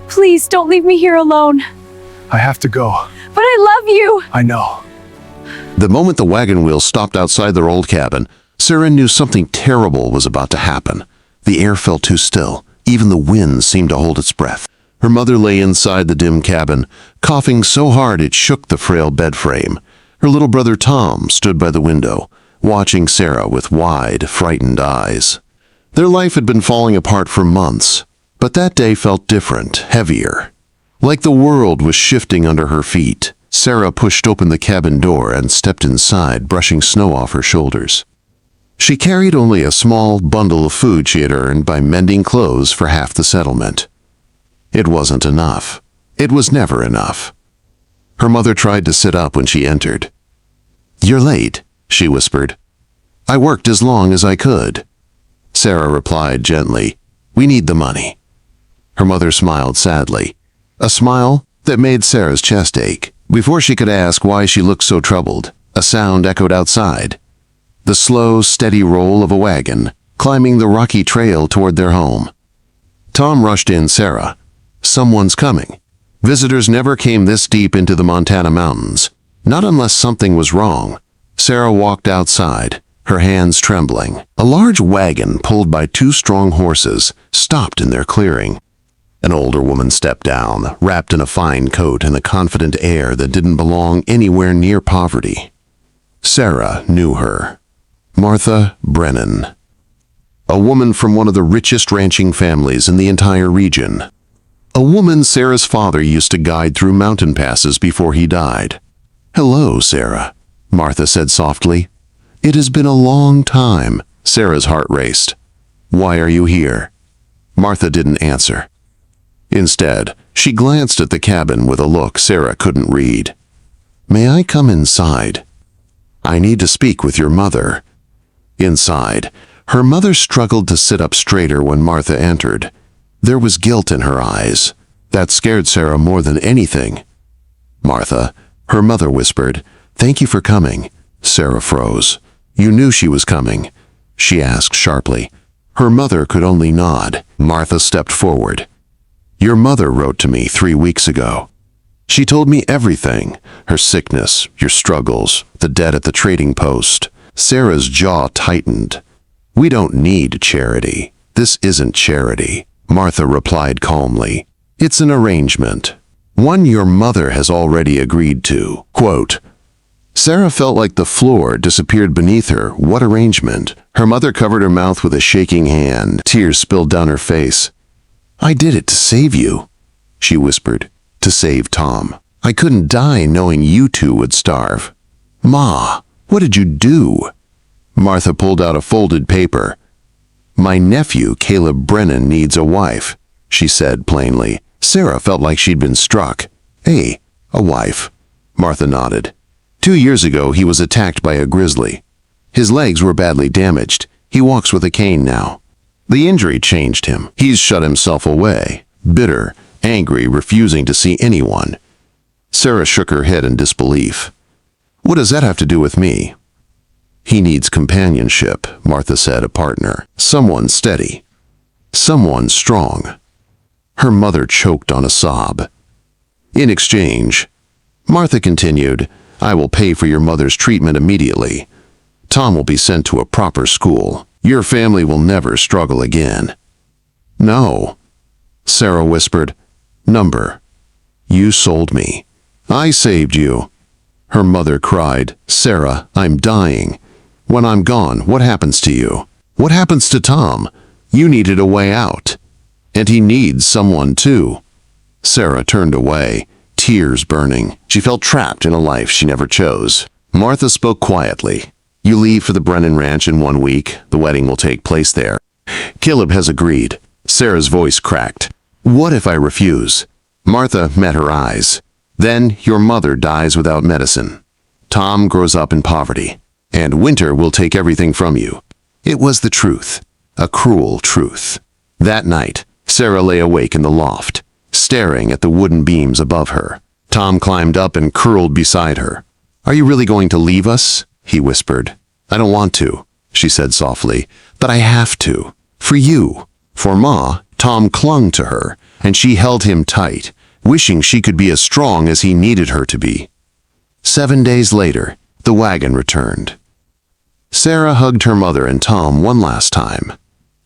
Please don't leave me here alone. I have to go. But I love you. I know. The moment the wagon wheel stopped outside their old cabin, Sarah knew something terrible was about to happen. The air felt too still. Even the wind seemed to hold its breath. Her mother lay inside the dim cabin, coughing so hard it shook the frail bed frame. Her little brother Tom stood by the window, watching Sarah with wide, frightened eyes. Their life had been falling apart for months, but that day felt different, heavier. Like the world was shifting under her feet. Sarah pushed open the cabin door and stepped inside, brushing snow off her shoulders. She carried only a small bundle of food she had earned by mending clothes for half the settlement. It wasn't enough. It was never enough. Her mother tried to sit up when she entered. "You're late," she whispered. "I worked as long as I could." Sarah replied gently, "We need the money." Her mother smiled sadly, a smile that made Sarah's chest ache. Before she could ask why she looked so troubled, a sound echoed outside. The slow, steady roll of a wagon, climbing the rocky trail toward their home. Tom rushed in Sarah. "Someone's coming." Visitors never came this deep into the Montana mountains, not unless something was wrong. Sarah walked outside, her hands trembling. A large wagon pulled by 2 strong horses stopped in their clearing. An older woman stepped down, wrapped in a fine coat and a confident air that didn't belong anywhere near poverty. Sarah knew her. Martha Brennan. A woman from one of the richest ranching families in the entire region. A woman Sarah's father used to guide through mountain passes before he died. "Hello, Sarah," Martha said softly. "It has been a long time." Sarah's heart raced. "Why are you here?" Martha didn't answer. Instead, she glanced at the cabin with a look Sarah couldn't read. "May I come inside?" "I need to speak with your mother." Inside, her mother struggled to sit up straighter when Martha entered. There was guilt in her eyes. That scared Sarah more than anything. "Martha," her mother whispered, "thank you for coming." Sarah froze. "You knew she was coming?" she asked sharply. Her mother could only nod. Martha stepped forward. "Your mother wrote to me 3 weeks ago. She told me everything, her sickness, your struggles, the debt at the trading post." Sarah's jaw tightened. "We don't need charity. This isn't charity," Martha replied calmly. "It's an arrangement. One your mother has already agreed to." Quote. Sarah felt like the floor disappeared beneath her. What arrangement? Her mother covered her mouth with a shaking hand. Tears spilled down her face. "I did it to save you," she whispered. "To save Tom. I couldn't die knowing you 2 would starve." "Ma, what did you do?" Martha pulled out a folded paper. "My nephew, Caleb Brennan, needs a wife," she said plainly. Sarah felt like she'd been struck. "Hey, a wife?" Martha nodded. 2 years ago, he was attacked by a grizzly. His legs were badly damaged. He walks with a cane now. The injury changed him. He's shut himself away, bitter, angry, refusing to see anyone. Sarah shook her head in disbelief. "What does that have to do with me?" "He needs companionship," Martha said, "a partner. Someone steady. Someone strong." Her mother choked on a sob. "In exchange," Martha continued, "I will pay for your mother's treatment immediately. Tom will be sent to a proper school. Your family will never struggle again." "No," Sarah whispered. "Number. You sold me. I saved you." Her mother cried, "Sarah, I'm dying. When I'm gone, what happens to you? What happens to Tom? You needed a way out. And he needs someone too." Sarah turned away, tears burning. She felt trapped in a life she never chose. Martha spoke quietly. "You leave for the Brennan Ranch in 1 week. The wedding will take place there. Caleb has agreed." Sarah's voice cracked. "What if I refuse?" Martha met her eyes. "Then your mother dies without medicine. Tom grows up in poverty. And winter will take everything from you." It was the truth. A cruel truth. That night, Sarah lay awake in the loft, staring at the wooden beams above her. Tom climbed up and curled beside her. "Are you really going to leave us?" he whispered. "I don't want to," she said softly, "but I have to. For you." For Ma, Tom clung to her, and she held him tight, wishing she could be as strong as he needed her to be. 7 days later, the wagon returned. Sarah hugged her mother and Tom one last time.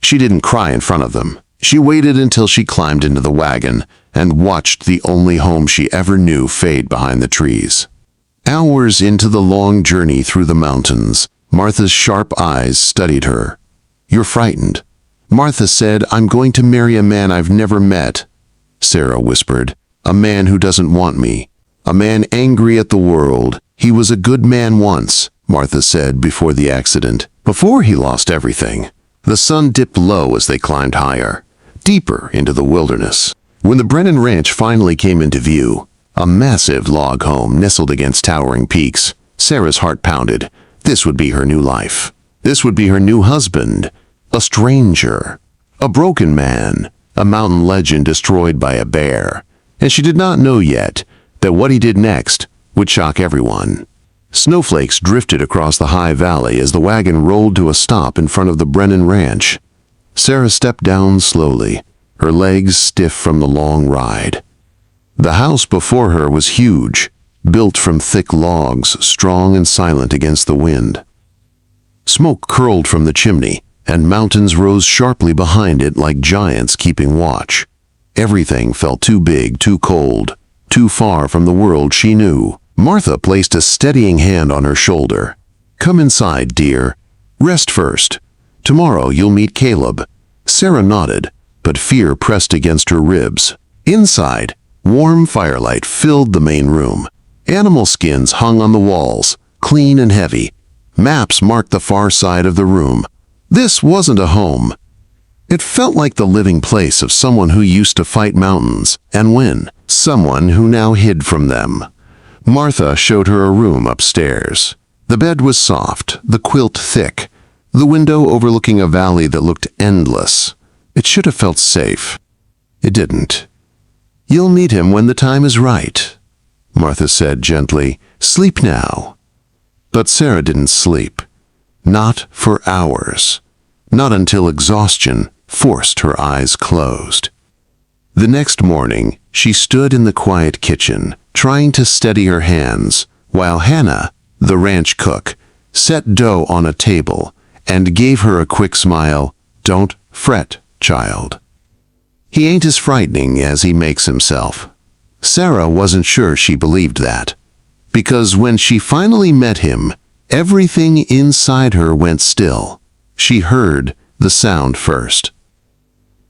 She didn't cry in front of them. She waited until she climbed into the wagon and watched the only home she ever knew fade behind the trees. Hours into the long journey through the mountains, Martha's sharp eyes studied her. "You're frightened." Martha said, "I'm going to marry a man I've never met." Sarah whispered, "A man who doesn't want me. A man angry at the world. He was a good man once," Martha said before the accident, before he lost everything. The sun dipped low as they climbed higher, deeper into the wilderness. When the Brennan Ranch finally came into view, a massive log home nestled against towering peaks, Sarah's heart pounded. This would be her new life. This would be her new husband. A stranger. A broken man. A mountain legend destroyed by a bear. And she did not know yet that what he did next would shock everyone. Snowflakes drifted across the high valley as the wagon rolled to a stop in front of the Brennan Ranch. Sarah stepped down slowly, her legs stiff from the long ride. The house before her was huge, built from thick logs, strong and silent against the wind. Smoke curled from the chimney, and mountains rose sharply behind it like giants keeping watch. Everything felt too big, too cold, too far from the world she knew. Martha placed a steadying hand on her shoulder. "Come inside, dear. Rest first. Tomorrow you'll meet Caleb." Sarah nodded, but fear pressed against her ribs. Inside, warm firelight filled the main room. Animal skins hung on the walls, clean and heavy. Maps marked the far side of the room. This wasn't a home. It felt like the living place of someone who used to fight mountains and win, someone who now hid from them. Martha showed her a room upstairs. The bed was soft, the quilt thick, the window overlooking a valley that looked endless. It should have felt safe. It didn't. "You'll meet him when the time is right," Martha said gently. "Sleep now." But Sarah didn't sleep. Not for hours. Not until exhaustion forced her eyes closed. The next morning, she stood in the quiet kitchen, trying to steady her hands, while Hannah, the ranch cook, set dough on a table and gave her a quick smile. "Don't fret, child. He ain't as frightening as he makes himself." Sarah wasn't sure she believed that, because when she finally met him, everything inside her went still. She heard the sound first.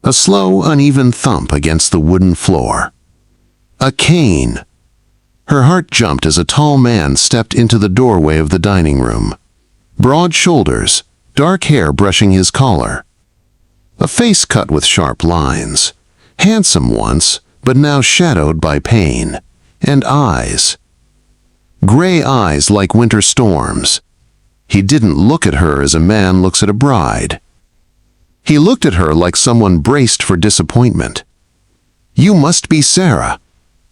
A slow, uneven thump against the wooden floor. A cane. Her heart jumped as a tall man stepped into the doorway of the dining room. Broad shoulders, dark hair brushing his collar. A face cut with sharp lines. Handsome once, but now shadowed by pain. And eyes. Gray eyes like winter storms. He didn't look at her as a man looks at a bride. He looked at her like someone braced for disappointment. "You must be Sarah,"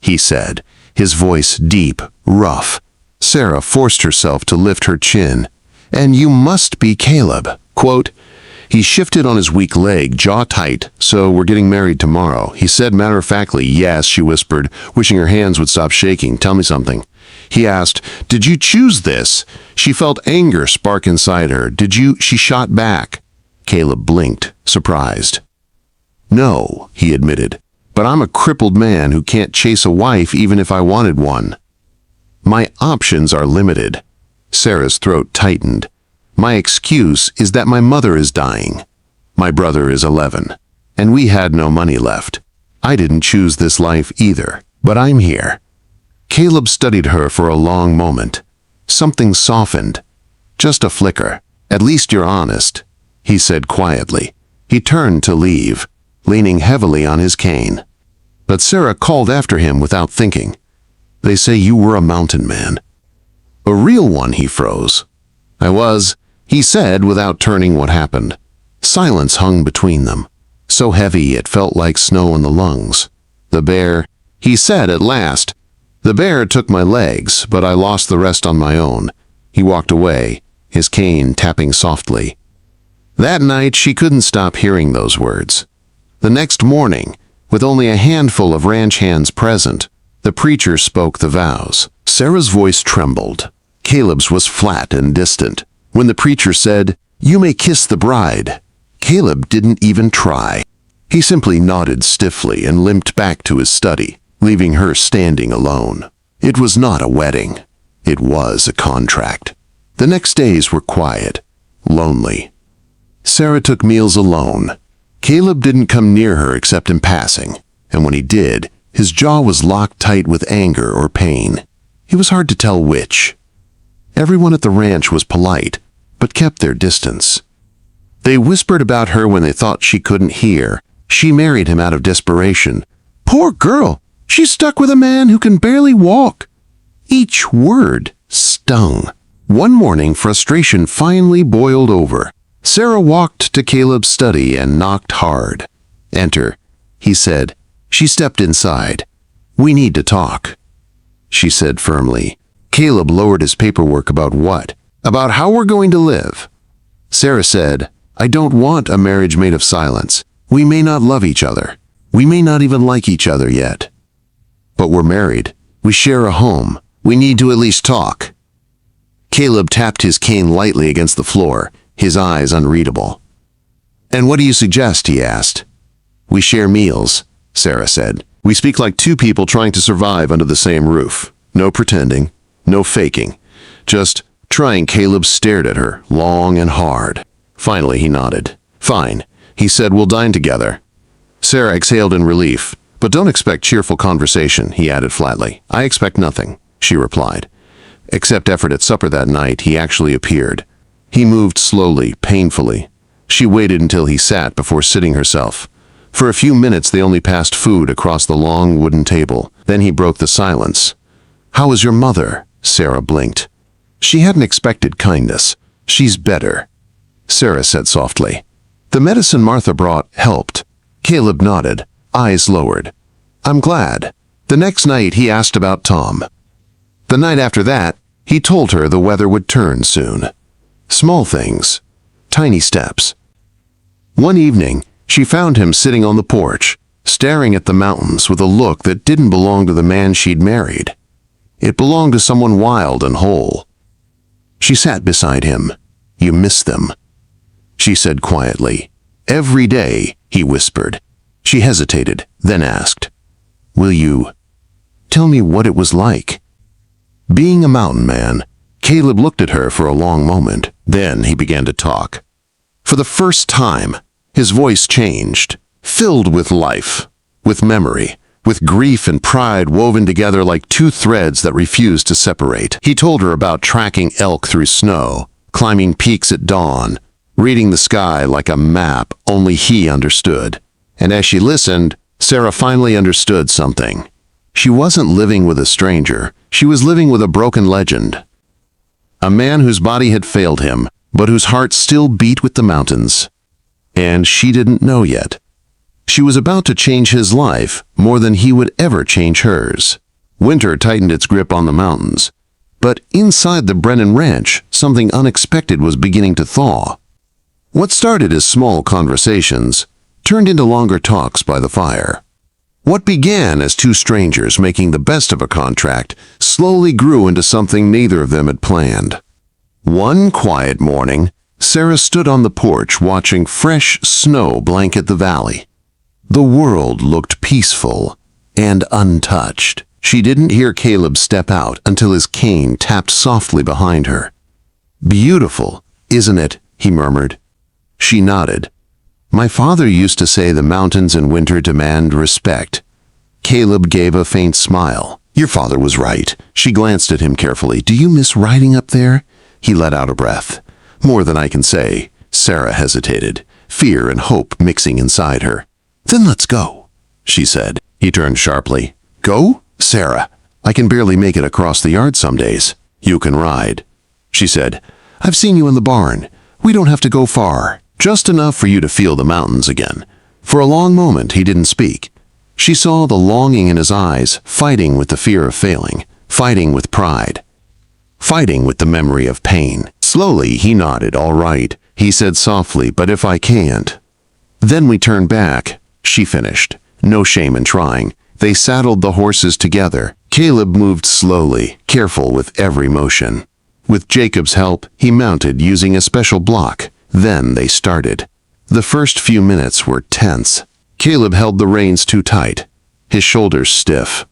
he said, his voice deep, rough. Sarah forced herself to lift her chin. "And you must be Caleb." Quote, he shifted on his weak leg, jaw tight. "So we're getting married tomorrow," he said matter-of-factly. "Yes," she whispered, wishing her hands would stop shaking. "Tell me something." He asked, "Did you choose this?" She felt anger spark inside her. "Did you?" She shot back. Caleb blinked, surprised. "No," he admitted, "but I'm a crippled man who can't chase a wife even if I wanted one. My options are limited." Sarah's throat tightened. "My excuse is that my mother is dying. My brother is 11, and we had no money left. I didn't choose this life either, but I'm here." Caleb studied her for a long moment. Something softened. "Just a flicker. At least you're honest," he said quietly. He turned to leave, leaning heavily on his cane. But Sarah called after him without thinking. "They say you were a mountain man." "A real one," he froze. "I was," he said without turning. What happened? Silence hung between them, so heavy it felt like snow in the lungs. "The bear," he said at last. "The bear took my legs, but I lost the rest on my own." He walked away, his cane tapping softly. That night she couldn't stop hearing those words. The next morning, With only a handful of ranch hands present, the preacher spoke the vows. Sarah's voice trembled. Caleb's was flat and distant. When the preacher said, "You may kiss the bride," Caleb didn't even try. He simply nodded stiffly and limped back to his study, leaving her standing alone. It was not a wedding. It was a contract. The next days were quiet, lonely. Sarah took meals alone. Caleb didn't come near her except in passing, and when he did, his jaw was locked tight with anger or pain. It was hard to tell which. Everyone at the ranch was polite, but kept their distance. They whispered about her when they thought she couldn't hear. She married him out of desperation. Poor girl, she's stuck with a man who can barely walk. Each word stung. One morning, frustration finally boiled over. Sarah walked to Caleb's study and knocked hard. "Enter," he said. She stepped inside. "We need to talk," she said firmly. Caleb lowered his paperwork. "About what?" "About how we're going to live." Sarah said, "I don't want a marriage made of silence. We may not love each other. We may not even like each other yet. But we're married. We share a home. We need to at least talk." Caleb tapped his cane lightly against the floor, his eyes unreadable. "And what do you suggest?" he asked. "We share meals," Sarah said. "We speak like two people trying to survive under the same roof. No pretending, no faking. Just trying." Caleb stared at her, long and hard. Finally, he nodded. "Fine," he said, "we'll dine together." Sarah exhaled in relief. "But don't expect cheerful conversation," he added flatly. "I expect nothing," she replied. Except effort at supper that night, he actually appeared. He moved slowly, painfully. She waited until he sat before sitting herself. For a few minutes they only passed food across the long wooden table. Then he broke the silence. "How is your mother?" Sarah blinked. She hadn't expected kindness. "She's better," Sarah said softly. "The medicine Martha brought helped." Caleb nodded, eyes lowered. "I'm glad." The next night he asked about Tom. The night after that, he told her the weather would turn soon. Small things, tiny steps. One evening, she found him sitting on the porch, staring at the mountains with a look that didn't belong to the man she'd married. It belonged to someone wild and whole. She sat beside him. "You miss them," she said quietly. "Every day," he whispered. She hesitated, then asked, "Will you tell me what it was like?" Being a mountain man, Caleb looked at her for a long moment. Then he began to talk. For the first time, his voice changed, filled with life, with memory, with grief and pride woven together like two threads that refused to separate. He told her about tracking elk through snow, climbing peaks at dawn, reading the sky like a map only he understood. And as she listened, Sarah finally understood something. She wasn't living with a stranger. She was living with a broken legend. A man whose body had failed him, but whose heart still beat with the mountains. And she didn't know yet. She was about to change his life more than he would ever change hers. Winter tightened its grip on the mountains. But inside the Brennan Ranch, something unexpected was beginning to thaw. What started as small conversations turned into longer talks by the fire. What began as two strangers making the best of a contract slowly grew into something neither of them had planned. One quiet morning, Sarah stood on the porch watching fresh snow blanket the valley. The world looked peaceful and untouched. She didn't hear Caleb step out until his cane tapped softly behind her. "Beautiful, isn't it?" he murmured. She nodded. "My father used to say the mountains in winter demand respect." Caleb gave a faint smile. "Your father was right." She glanced at him carefully. "Do you miss riding up there?" He let out a breath. "More than I can say." Sarah hesitated, fear and hope mixing inside her. "Then let's go," she said. He turned sharply. "Go? Sarah, I can barely make it across the yard some days." "You can ride," she said. "I've seen you in the barn. We don't have to go far. Just enough for you to feel the mountains again." For a long moment he didn't speak. She saw the longing in his eyes, fighting with the fear of failing, fighting with pride, fighting with the memory of pain. Slowly he nodded. "All right," he said softly, "but if I can't." "Then we turn back," she finished. No shame in trying. They saddled the horses together. Caleb moved slowly, careful with every motion. With Jacob's help, he mounted using a special block. Then they started. The first few minutes were tense. Caleb held the reins too tight, his shoulders stiff.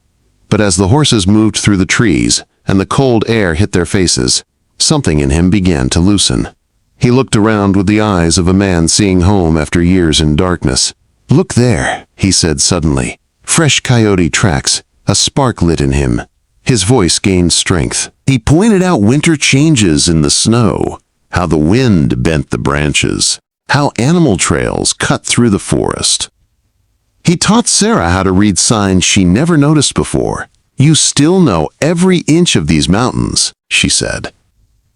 But as the horses moved through the trees and the cold air hit their faces, something in him began to loosen. He looked around with the eyes of a man seeing home after years in darkness. "Look there," he said suddenly. Fresh coyote tracks. A spark lit in him. His voice gained strength. He pointed out winter changes in the snow, how the wind bent the branches, how animal trails cut through the forest. He taught Sarah how to read signs she never noticed before. "You still know every inch of these mountains," she said.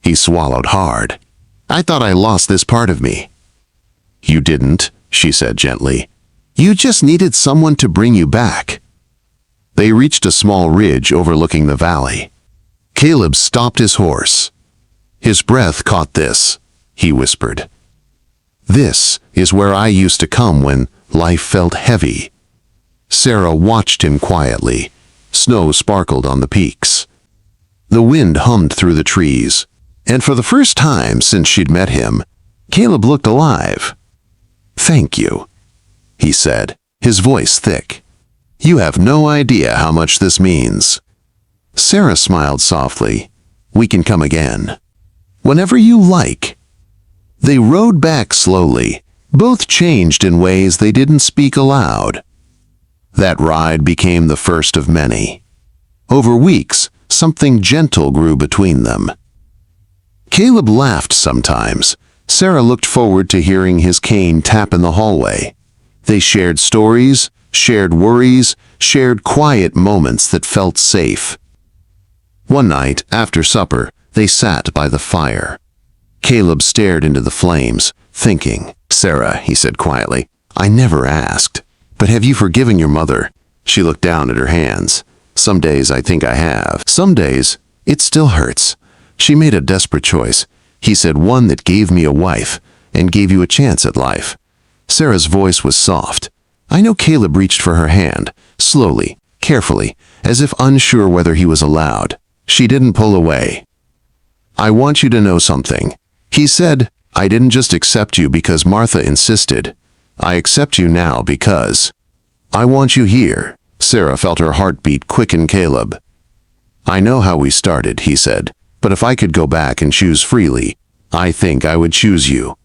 He swallowed hard. "I thought I lost this part of me." "You didn't," she said gently. "You just needed someone to bring you back." They reached a small ridge overlooking the valley. Caleb stopped his horse. His breath caught this, he whispered. "This is where I used to come when life felt heavy." Sarah watched him quietly. Snow sparkled on the peaks. The wind hummed through the trees, and for the first time since she'd met him, Caleb looked alive. "Thank you," he said, his voice thick. "You have no idea how much this means." Sarah smiled softly. "We can come again." "Whenever you like." They rode back slowly, both changed in ways they didn't speak aloud. That ride became the first of many. Over weeks, something gentle grew between them. Caleb laughed sometimes. Sarah looked forward to hearing his cane tap in the hallway. They shared stories, shared worries, shared quiet moments that felt safe. One night, after supper, they sat by the fire. Caleb stared into the flames, thinking. "Sarah," he said quietly, "I never asked, but have you forgiven your mother?" She looked down at her hands. "Some days I think I have. Some days, it still hurts. She made a desperate choice." He said, "One that gave me a wife and gave you a chance at life." Sarah's voice was soft. I know Caleb reached for her hand, slowly, carefully, as if unsure whether he was allowed. She didn't pull away. "I want you to know something," he said. "I didn't just accept you because Martha insisted. I accept you now because I want you here." Sarah felt her heartbeat quicken Caleb. "I know how we started," he said, "but if I could go back and choose freely, I think I would choose you."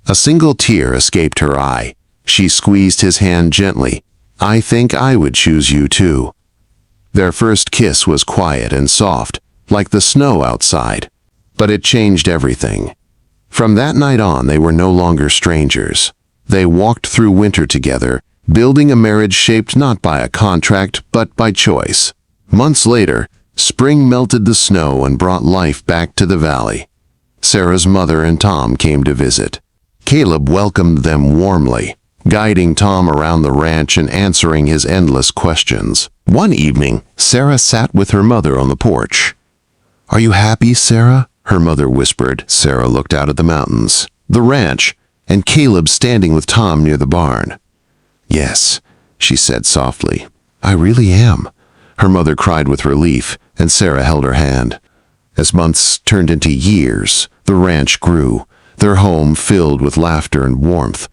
A single tear escaped her eye. She squeezed his hand gently. "I think I would choose you too." Their first kiss was quiet and soft, like the snow outside. But it changed everything. From that night on, they were no longer strangers. They walked through winter together, building a marriage shaped not by a contract, but by choice. Months later, spring melted the snow and brought life back to the valley. Sarah's mother and Tom came to visit. Caleb welcomed them warmly, guiding Tom around the ranch and answering his endless questions. One evening, Sarah sat with her mother on the porch. "Are you happy, Sarah?" her mother whispered. Sarah looked out at the mountains, the ranch, and Caleb standing with Tom near the barn. "Yes," she said softly, "I really am." Her mother cried with relief, and Sarah held her hand. As months turned into years, the ranch grew, their home filled with laughter and warmth.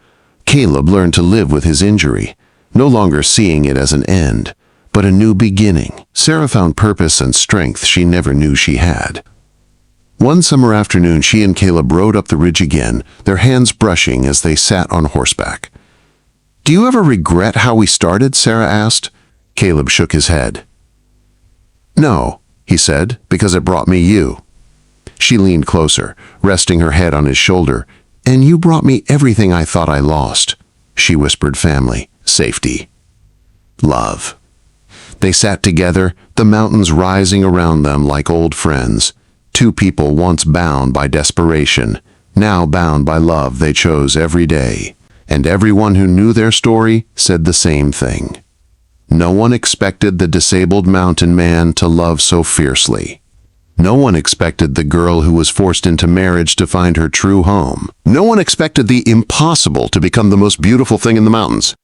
Caleb learned to live with his injury, no longer seeing it as an end, but a new beginning. Sarah found purpose and strength she never knew she had. One summer afternoon, she and Caleb rode up the ridge again, their hands brushing as they sat on horseback. "Do you ever regret how we started?" Sarah asked. Caleb shook his head. "No," he said, "because it brought me you." She leaned closer, resting her head on his shoulder. "And you brought me everything I thought I lost." She whispered, "Family, safety, love." They sat together, the mountains rising around them like old friends. Two people once bound by desperation, now bound by love they chose every day. And everyone who knew their story said the same thing. No one expected the disabled mountain man to love so fiercely. No one expected the girl who was forced into marriage to find her true home. No one expected the impossible to become the most beautiful thing in the mountains.